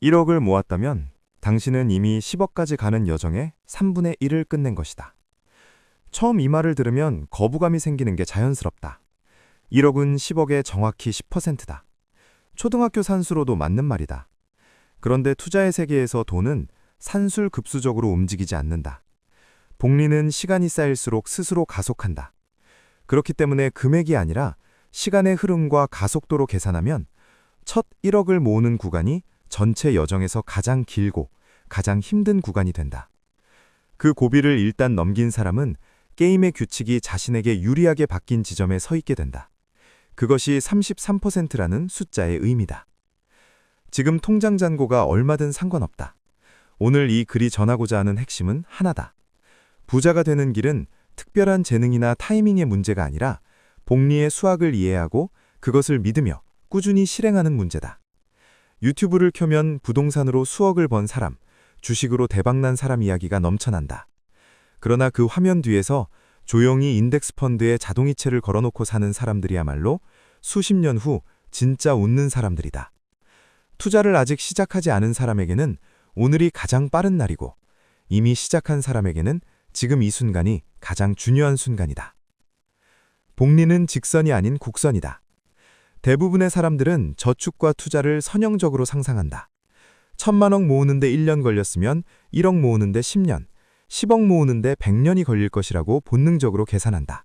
1억을 모았다면 당신은 이미 10억까지 가는 여정의 3분의 1을 끝낸 것이다. 처음 이 말을 들으면 거부감이 생기는 게 자연스럽다. 1억은 10억의 정확히 10%다. 초등학교 산수로도 맞는 말이다. 그런데 투자의 세계에서 돈은 산술급수적으로 움직이지 않는다. 복리는 시간이 쌓일수록 스스로 가속한다. 그렇기 때문에 금액이 아니라 시간의 흐름과 가속도로 계산하면 첫 1억을 모으는 구간이 전체 여정에서 가장 길고 가장 힘든 구간이 된다. 그 고비를 일단 넘긴 사람은 게임의 규칙이 자신에게 유리하게 바뀐 지점에 서 있게 된다. 그것이 33%라는 숫자의 의미다. 지금 통장 잔고가 얼마든 상관없다. 오늘 이 글이 전하고자 하는 핵심은 하나다. 부자가 되는 길은 특별한 재능이나 타이밍의 문제가 아니라 복리의 수학을 이해하고 그것을 믿으며 꾸준히 실행하는 문제다. 유튜브를 켜면 부동산으로 수억을 번 사람, 주식으로 대박난 사람 이야기가 넘쳐난다. 그러나 그 화면 뒤에서 조용히 인덱스 펀드에 자동이체를 걸어놓고 사는 사람들이야말로 수십 년 후 진짜 웃는 사람들이다. 투자를 아직 시작하지 않은 사람에게는 오늘이 가장 빠른 날이고 이미 시작한 사람에게는 지금 이 순간이 가장 중요한 순간이다. 복리는 직선이 아닌 곡선이다. 대부분의 사람들은 저축과 투자를 선형적으로 상상한다. 1000만원 모으는데 1년 걸렸으면 1억 모으는데 10년, 10억 모으는데 100년이 걸릴 것이라고 본능적으로 계산한다.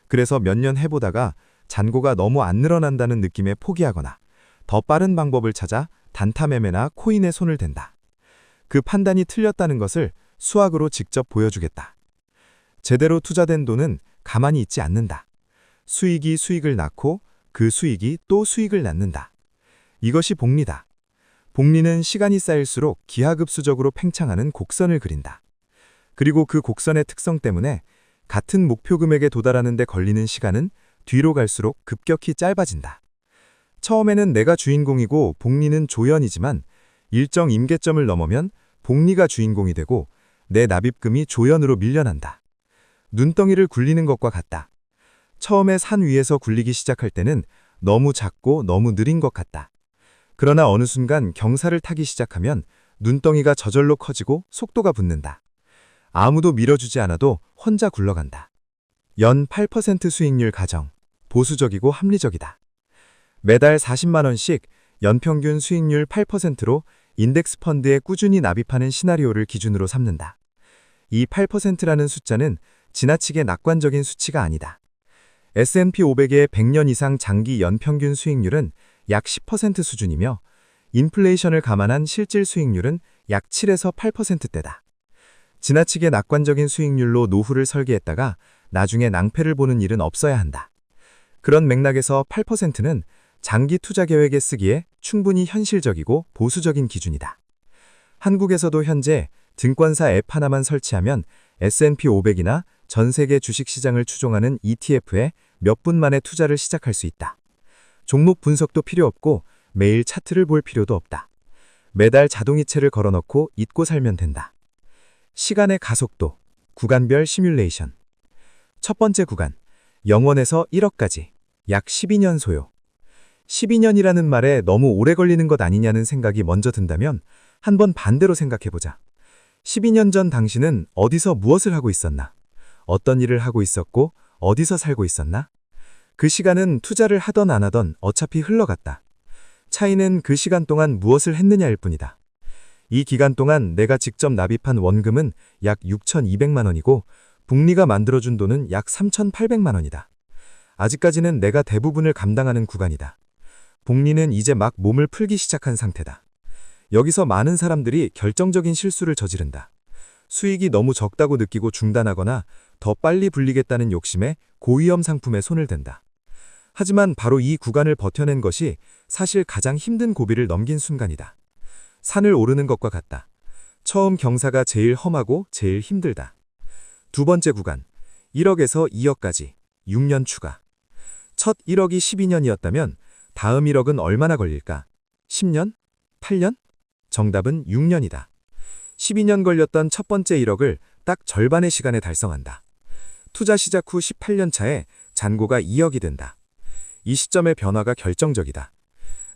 그래서 몇 년 해보다가 잔고가 너무 안 늘어난다는 느낌에 포기하거나 더 빠른 방법을 찾아 단타 매매나 코인에 손을 댄다. 그 판단이 틀렸다는 것을 수학으로 직접 보여주겠다. 제대로 투자된 돈은 가만히 있지 않는다. 수익이 수익을 낳고 그 수익이 또 수익을 낳는다. 이것이 복리다. 복리는 시간이 쌓일수록 기하급수적으로 팽창하는 곡선을 그린다. 그리고 그 곡선의 특성 때문에 같은 목표 금액에 도달하는 데 걸리는 시간은 뒤로 갈수록 급격히 짧아진다. 처음에는 내가 주인공이고 복리는 조연이지만 일정 임계점을 넘으면 복리가 주인공이 되고 내 납입금이 조연으로 밀려난다. 눈덩이를 굴리는 것과 같다. 처음에 산 위에서 굴리기 시작할 때는 너무 작고 너무 느린 것 같다. 그러나 어느 순간 경사를 타기 시작하면 눈덩이가 저절로 커지고 속도가 붙는다. 아무도 밀어주지 않아도 혼자 굴러간다. 연 8% 수익률 가정, 보수적이고 합리적이다. 매달 40만 원씩 연평균 수익률 8%로 인덱스 펀드에 꾸준히 납입하는 시나리오를 기준으로 삼는다. 이 8%라는 숫자는 지나치게 낙관적인 수치가 아니다. S&P 500의 100년 이상 장기 연평균 수익률은 약 10% 수준이며 인플레이션을 감안한 실질 수익률은 약 7에서 8%대다. 지나치게 낙관적인 수익률로 노후를 설계했다가 나중에 낭패를 보는 일은 없어야 한다. 그런 맥락에서 8%는 장기 투자 계획에 쓰기에 충분히 현실적이고 보수적인 기준이다. 한국에서도 현재 증권사 앱 하나만 설치하면 S&P 500이나 전 세계 주식시장을 추종하는 ETF에 몇 분 만에 투자를 시작할 수 있다. 종목 분석도 필요 없고 매일 차트를 볼 필요도 없다. 매달 자동이체를 걸어넣고 잊고 살면 된다. 시간의 가속도, 구간별 시뮬레이션. 첫 번째 구간, 0원에서 1억까지, 약 12년 소요. 12년이라는 말에 너무 오래 걸리는 것 아니냐는 생각이 먼저 든다면 한번 반대로 생각해보자. 12년 전 당신은 어디서 무엇을 하고 있었나? 어떤 일을 하고 있었고 어디서 살고 있었나? 그 시간은 투자를 하던 안 하던 어차피 흘러갔다. 차이는 그 시간 동안 무엇을 했느냐일 뿐이다. 이 기간 동안 내가 직접 납입한 원금은 약 6,200만 원이고 복리가 만들어준 돈은 약 3,800만 원이다. 아직까지는 내가 대부분을 감당하는 구간이다. 복리는 이제 막 몸을 풀기 시작한 상태다. 여기서 많은 사람들이 결정적인 실수를 저지른다. 수익이 너무 적다고 느끼고 중단하거나 더 빨리 불리겠다는 욕심에 고위험 상품에 손을 댄다. 하지만 바로 이 구간을 버텨낸 것이 사실 가장 힘든 고비를 넘긴 순간이다. 산을 오르는 것과 같다. 처음 경사가 제일 험하고 제일 힘들다. 두 번째 구간, 1억에서 2억까지, 6년 추가. 첫 1억이 12년이었다면 다음 1억은 얼마나 걸릴까? 10년? 8년? 정답은 6년이다. 12년 걸렸던 첫 번째 1억을 딱 절반의 시간에 달성한다. 투자 시작 후 18년 차에 잔고가 2억이 된다. 이 시점의 변화가 결정적이다.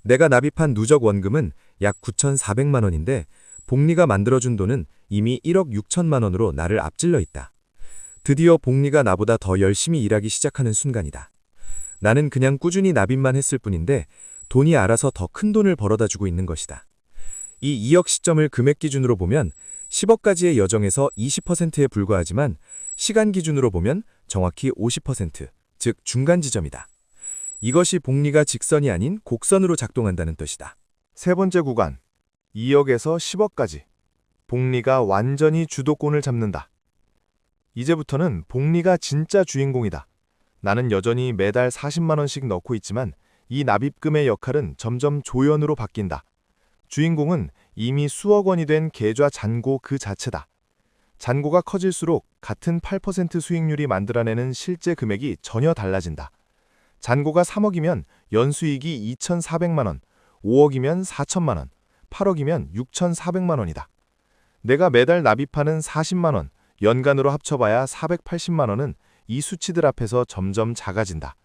내가 납입한 누적 원금은 약 9,400만 원인데 복리가 만들어준 돈은 이미 1억 6천만 원으로 나를 앞질러 있다. 드디어 복리가 나보다 더 열심히 일하기 시작하는 순간이다. 나는 그냥 꾸준히 납입만 했을 뿐인데 돈이 알아서 더 큰 돈을 벌어다 주고 있는 것이다. 이 2억 시점을 금액 기준으로 보면 10억까지의 여정에서 20%에 불과하지만 시간 기준으로 보면 정확히 50%, 즉 중간 지점이다. 이것이 복리가 직선이 아닌 곡선으로 작동한다는 뜻이다. 세 번째 구간, 2억에서 10억까지. 복리가 완전히 주도권을 잡는다. 이제부터는 복리가 진짜 주인공이다. 나는 여전히 매달 40만 원씩 넣고 있지만 이 납입금의 역할은 점점 조연으로 바뀐다. 주인공은 이미 수억 원이 된 계좌 잔고 그 자체다. 잔고가 커질수록 같은 8% 수익률이 만들어내는 실제 금액이 전혀 달라진다. 잔고가 3억이면 연수익이 2,400만 원, 5억이면 4천만 원, 8억이면 6,400만 원이다. 내가 매달 납입하는 40만 원, 연간으로 합쳐봐야 480만 원은 이 수치들 앞에서 점점 작아진다.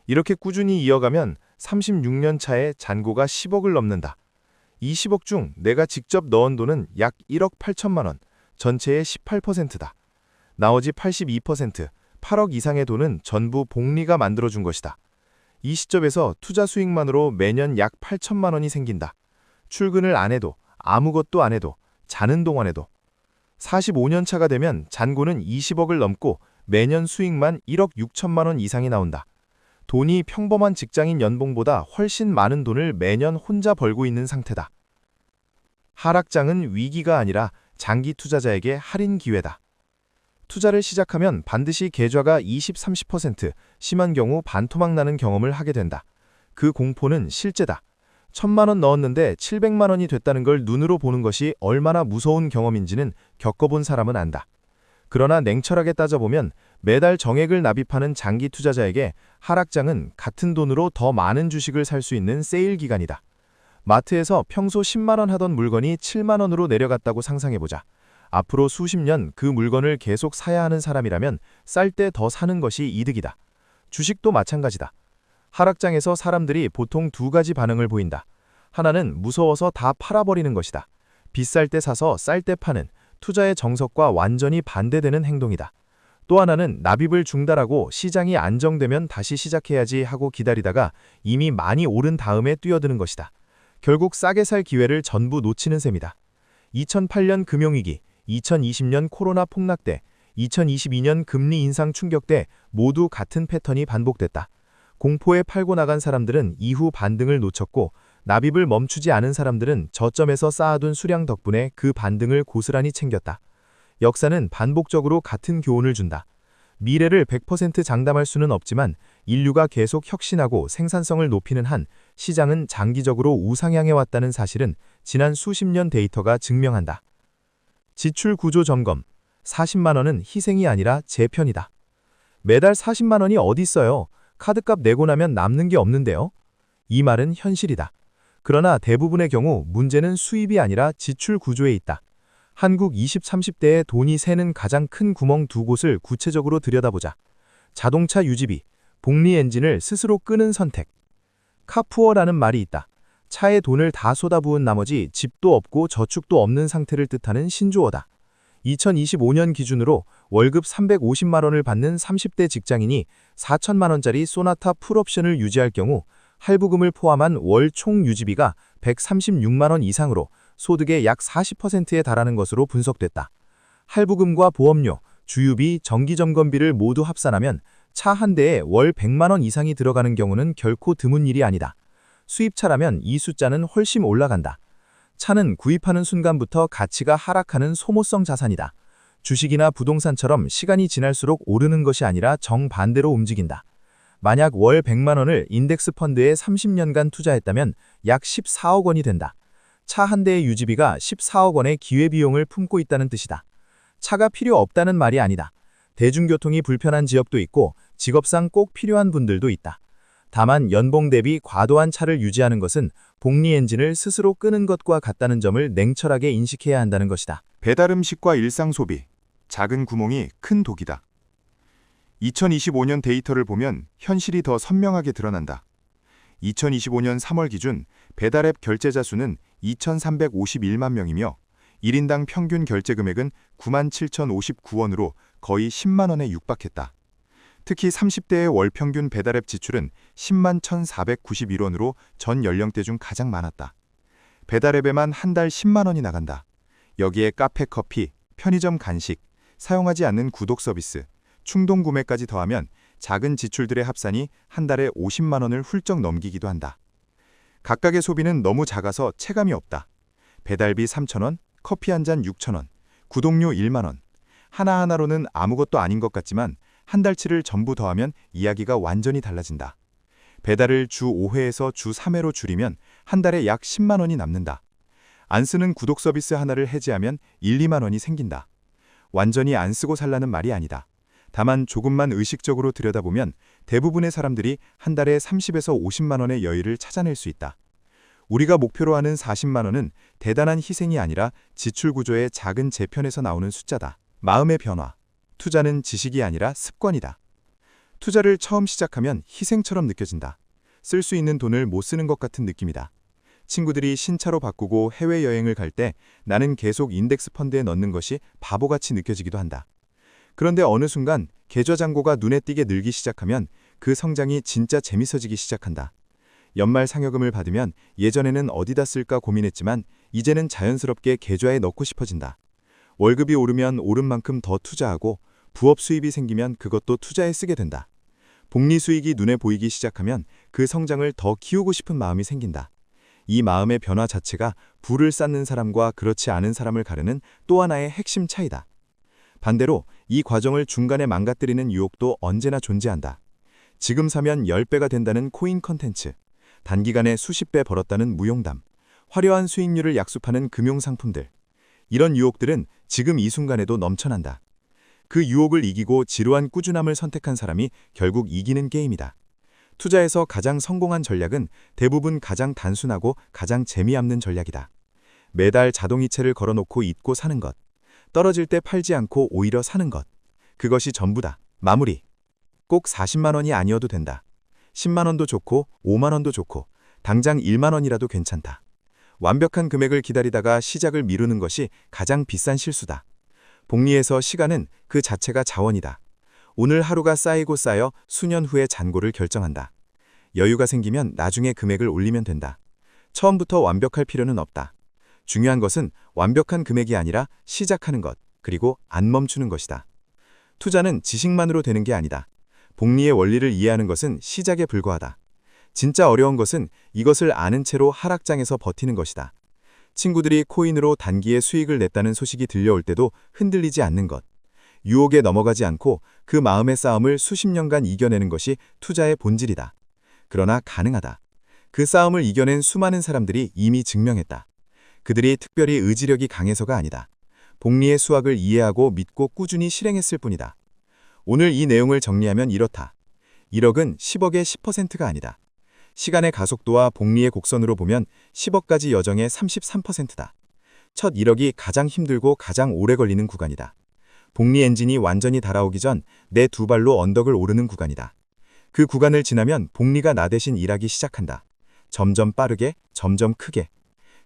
이렇게 꾸준히 이어가면 36년 차에 잔고가 10억을 넘는다. 이 10억 중 내가 직접 넣은 돈은 약 1억 8천만 원, 전체의 18%다. 나머지 82%, 8억 이상의 돈은 전부 복리가 만들어준 것이다. 이 시점에서 투자 수익만으로 매년 약 8천만 원이 생긴다. 출근을 안 해도, 아무것도 안 해도, 자는 동안에도. 45년 차가 되면 잔고는 20억을 넘고 매년 수익만 1억 6천만 원 이상이 나온다. 돈이 평범한 직장인 연봉보다 훨씬 많은 돈을 매년 혼자 벌고 있는 상태다. 하락장은 위기가 아니라 장기 투자자에게 할인 기회다. 투자를 시작하면 반드시 계좌가 20-30%, 심한 경우 반토막 나는 경험을 하게 된다. 그 공포는 실제다. 1,000만 원 넣었는데 700만 원이 됐다는 걸 눈으로 보는 것이 얼마나 무서운 경험인지는 겪어본 사람은 안다. 그러나 냉철하게 따져보면 매달 정액을 납입하는 장기 투자자에게 하락장은 같은 돈으로 더 많은 주식을 살 수 있는 세일 기간이다. 마트에서 평소 10만 원 하던 물건이 7만 원으로 내려갔다고 상상해보자. 앞으로 수십 년 그 물건을 계속 사야 하는 사람이라면 쌀 때 더 사는 것이 이득이다. 주식도 마찬가지다. 하락장에서 사람들이 보통 두 가지 반응을 보인다. 하나는 무서워서 다 팔아버리는 것이다. 비쌀 때 사서 쌀 때 파는 투자의 정석과 완전히 반대되는 행동이다. 또 하나는 납입을 중단하고 시장이 안정되면 다시 시작해야지 하고 기다리다가 이미 많이 오른 다음에 뛰어드는 것이다. 결국 싸게 살 기회를 전부 놓치는 셈이다. 2008년 금융위기, 2020년 코로나 폭락 때, 2022년 금리 인상 충격 때 모두 같은 패턴이 반복됐다. 공포에 팔고 나간 사람들은 이후 반등을 놓쳤고 납입을 멈추지 않은 사람들은 저점에서 쌓아둔 수량 덕분에 그 반등을 고스란히 챙겼다. 역사는 반복적으로 같은 교훈을 준다. 미래를 100% 장담할 수는 없지만 인류가 계속 혁신하고 생산성을 높이는 한 시장은 장기적으로 우상향해 왔다는 사실은 지난 수십 년 데이터가 증명한다. 지출 구조 점검. 40만 원은 희생이 아니라 재편이다. 매달 40만 원이 어디 있어요? 카드값 내고 나면 남는 게 없는데요. 이 말은 현실이다. 그러나 대부분의 경우 문제는 수입이 아니라 지출 구조에 있다. 한국 20, 30대의 돈이 새는 가장 큰 구멍 두 곳을 구체적으로 들여다보자. 자동차 유지비, 복리 엔진을 스스로 끄는 선택. 카푸어라는 말이 있다. 차에 돈을 다 쏟아부은 나머지 집도 없고 저축도 없는 상태를 뜻하는 신조어다. 2025년 기준으로 월급 350만 원을 받는 30대 직장인이 4천만 원짜리 소나타 풀옵션을 유지할 경우 할부금을 포함한 월 총 유지비가 136만 원 이상으로 소득의 약 40%에 달하는 것으로 분석됐다. 할부금과 보험료, 주유비, 정기점검비를 모두 합산하면 차 한 대에 월 100만 원 이상이 들어가는 경우는 결코 드문 일이 아니다. 수입차라면 이 숫자는 훨씬 올라간다. 차는 구입하는 순간부터 가치가 하락하는 소모성 자산이다. 주식이나 부동산처럼 시간이 지날수록 오르는 것이 아니라 정반대로 움직인다. 만약 월 100만 원을 인덱스 펀드에 30년간 투자했다면 약 14억 원이 된다. 차 한 대의 유지비가 14억 원의 기회비용을 품고 있다는 뜻이다. 차가 필요 없다는 말이 아니다. 대중교통이 불편한 지역도 있고 직업상 꼭 필요한 분들도 있다. 다만 연봉 대비 과도한 차를 유지하는 것은 복리 엔진을 스스로 끄는 것과 같다는 점을 냉철하게 인식해야 한다는 것이다. 배달 음식과 일상 소비, 작은 구멍이 큰 독이다. 2025년 데이터를 보면 현실이 더 선명하게 드러난다. 2025년 3월 기준 배달앱 결제자 수는 2,351만 명이며 1인당 평균 결제 금액은 97,059원으로 거의 10만 원에 육박했다. 특히 30대의 월 평균 배달앱 지출은 10만 1,491원으로 전 연령대 중 가장 많았다. 배달앱에만 한 달 10만 원이 나간다. 여기에 카페 커피, 편의점 간식, 사용하지 않는 구독 서비스, 충동 구매까지 더하면 작은 지출들의 합산이 한 달에 50만 원을 훌쩍 넘기기도 한다. 각각의 소비는 너무 작아서 체감이 없다. 배달비 3,000원, 커피 한 잔 6,000원, 구독료 1만 원. 하나하나로는 아무것도 아닌 것 같지만 한 달치를 전부 더하면 이야기가 완전히 달라진다. 배달을 주 5회에서 주 3회로 줄이면 한 달에 약 10만 원이 남는다. 안 쓰는 구독 서비스 하나를 해지하면 1, 2만 원이 생긴다. 완전히 안 쓰고 살라는 말이 아니다. 다만 조금만 의식적으로 들여다보면 대부분의 사람들이 한 달에 30에서 50만 원의 여유를 찾아낼 수 있다. 우리가 목표로 하는 40만 원은 대단한 희생이 아니라 지출 구조의 작은 재편에서 나오는 숫자다. 마음의 변화. 투자는 지식이 아니라 습관이다. 투자를 처음 시작하면 희생처럼 느껴진다. 쓸 수 있는 돈을 못 쓰는 것 같은 느낌이다. 친구들이 신차로 바꾸고 해외여행을 갈 때 나는 계속 인덱스 펀드에 넣는 것이 바보같이 느껴지기도 한다. 그런데 어느 순간 계좌잔고가 눈에 띄게 늘기 시작하면 그 성장이 진짜 재밌어지기 시작한다. 연말 상여금을 받으면 예전에는 어디다 쓸까 고민했지만 이제는 자연스럽게 계좌에 넣고 싶어진다. 월급이 오르면 오른 만큼 더 투자하고 부업 수입이 생기면 그것도 투자에 쓰게 된다. 복리 수익이 눈에 보이기 시작하면 그 성장을 더 키우고 싶은 마음이 생긴다. 이 마음의 변화 자체가 부를 쌓는 사람과 그렇지 않은 사람을 가르는 또 하나의 핵심 차이다. 반대로 이 과정을 중간에 망가뜨리는 유혹도 언제나 존재한다. 지금 사면 10배가 된다는 코인 컨텐츠, 단기간에 수십 배 벌었다는 무용담, 화려한 수익률을 약속하는 금융상품들. 이런 유혹들은 지금 이 순간에도 넘쳐난다. 그 유혹을 이기고 지루한 꾸준함을 선택한 사람이 결국 이기는 게임이다. 투자에서 가장 성공한 전략은 대부분 가장 단순하고 가장 재미없는 전략이다. 매달 자동이체를 걸어놓고 잊고 사는 것. 떨어질 때 팔지 않고 오히려 사는 것. 그것이 전부다. 마무리. 꼭 40만 원이 아니어도 된다. 10만 원도 좋고 5만 원도 좋고 당장 1만 원이라도 괜찮다. 완벽한 금액을 기다리다가 시작을 미루는 것이 가장 비싼 실수다. 복리에서 시간은 그 자체가 자원이다. 오늘 하루가 쌓이고 쌓여 수년 후의 잔고를 결정한다. 여유가 생기면 나중에 금액을 올리면 된다. 처음부터 완벽할 필요는 없다. 중요한 것은 완벽한 금액이 아니라 시작하는 것, 그리고 안 멈추는 것이다. 투자는 지식만으로 되는 게 아니다. 복리의 원리를 이해하는 것은 시작에 불과하다. 진짜 어려운 것은 이것을 아는 채로 하락장에서 버티는 것이다. 친구들이 코인으로 단기에 수익을 냈다는 소식이 들려올 때도 흔들리지 않는 것. 유혹에 넘어가지 않고 그 마음의 싸움을 수십 년간 이겨내는 것이 투자의 본질이다. 그러나 가능하다. 그 싸움을 이겨낸 수많은 사람들이 이미 증명했다. 그들이 특별히 의지력이 강해서가 아니다. 복리의 수학을 이해하고 믿고 꾸준히 실행했을 뿐이다. 오늘 이 내용을 정리하면 이렇다. 1억은 10억의 10%가 아니다. 시간의 가속도와 복리의 곡선으로 보면 10억까지 여정의 33%다. 첫 1억이 가장 힘들고 가장 오래 걸리는 구간이다. 복리 엔진이 완전히 달아오기 전 내 두 발로 언덕을 오르는 구간이다. 그 구간을 지나면 복리가 나 대신 일하기 시작한다. 점점 빠르게, 점점 크게.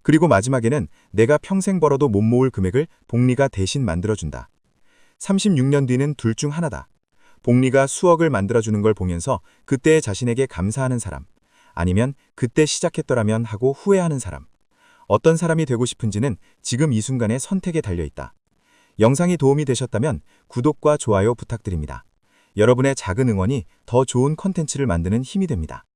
그리고 마지막에는 내가 평생 벌어도 못 모을 금액을 복리가 대신 만들어준다. 36년 뒤는 둘 중 하나다. 복리가 수억을 만들어주는 걸 보면서 그때의 자신에게 감사하는 사람, 아니면 그때 시작했더라면 하고 후회하는 사람. 어떤 사람이 되고 싶은지는 지금 이 순간의 선택에 달려있다. 영상이 도움이 되셨다면 구독과 좋아요 부탁드립니다. 여러분의 작은 응원이 더 좋은 컨텐츠를 만드는 힘이 됩니다.